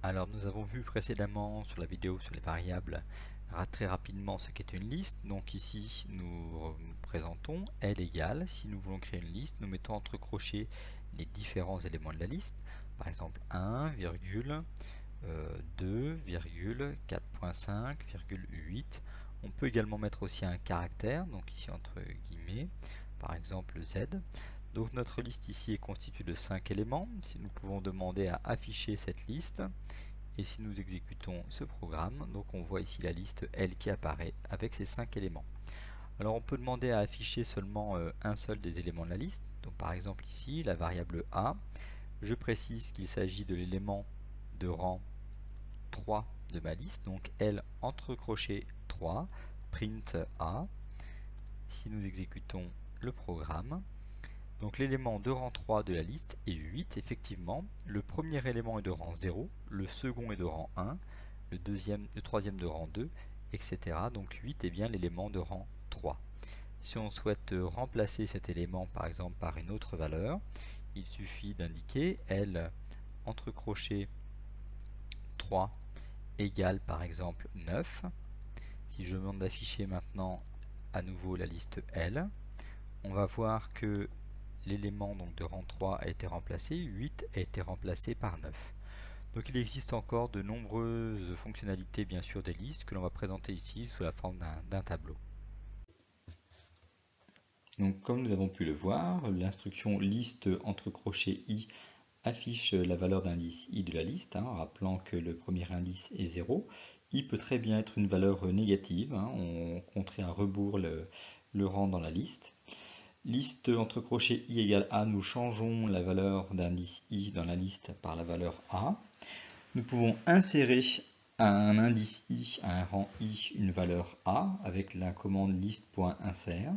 Alors nous avons vu précédemment sur la vidéo sur les variables très rapidement ce qu'est une liste. Donc ici nous présentons L égale, si nous voulons créer une liste, nous mettons entre crochets les différents éléments de la liste. Par exemple 1, 2, 4.5, 8. On peut également mettre aussi un caractère, donc ici entre guillemets, par exemple Z. Donc notre liste ici est constituée de 5 éléments. Si nous pouvons demander à afficher cette liste, et si nous exécutons ce programme, donc on voit ici la liste L qui apparaît avec ces 5 éléments. Alors on peut demander à afficher seulement un seul des éléments de la liste. Donc par exemple ici, la variable A, je précise qu'il s'agit de l'élément de rang 3 de ma liste, donc L entre crochets 3, print A. Si nous exécutons le programme, donc l'élément de rang 3 de la liste est 8, effectivement. Le premier élément est de rang 0, le second est de rang 1, le troisième de rang 2, etc. Donc 8 est bien l'élément de rang 3. Si on souhaite remplacer cet élément par exemple par une autre valeur, il suffit d'indiquer L entre crochets 3 égale par exemple 9. Si je demande d'afficher maintenant à nouveau la liste L, on va voir que l'élément de rang 3 a été remplacé, 8 a été remplacé par 9. Donc il existe encore de nombreuses fonctionnalités bien sûr des listes que l'on va présenter ici sous la forme d'un tableau. Donc comme nous avons pu le voir, l'instruction liste entre crochets i affiche la valeur d'indice i de la liste, rappelant que le premier indice est 0. I peut très bien être une valeur négative, on compterait à rebours le rang dans la liste. Liste entre crochets i égale a, nous changeons la valeur d'indice i dans la liste par la valeur a. Nous pouvons insérer à un indice i, à un rang i, une valeur a avec la commande liste.insert.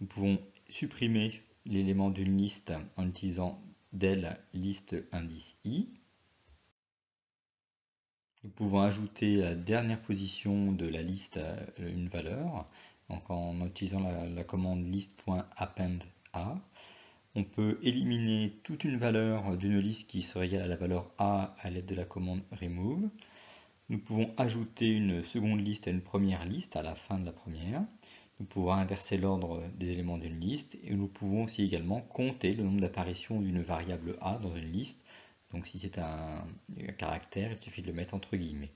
Nous pouvons supprimer l'élément d'une liste en utilisant del liste indice i. Nous pouvons ajouter à la dernière position de la liste une valeur, donc en utilisant la commande list.append a. On peut éliminer toute une valeur d'une liste qui serait égale à la valeur a à l'aide de la commande remove. Nous pouvons ajouter une seconde liste à une première liste à la fin de la première. Nous pouvons inverser l'ordre des éléments d'une liste et nous pouvons aussi également compter le nombre d'apparitions d'une variable a dans une liste. Donc si c'est un caractère, il suffit de le mettre entre guillemets.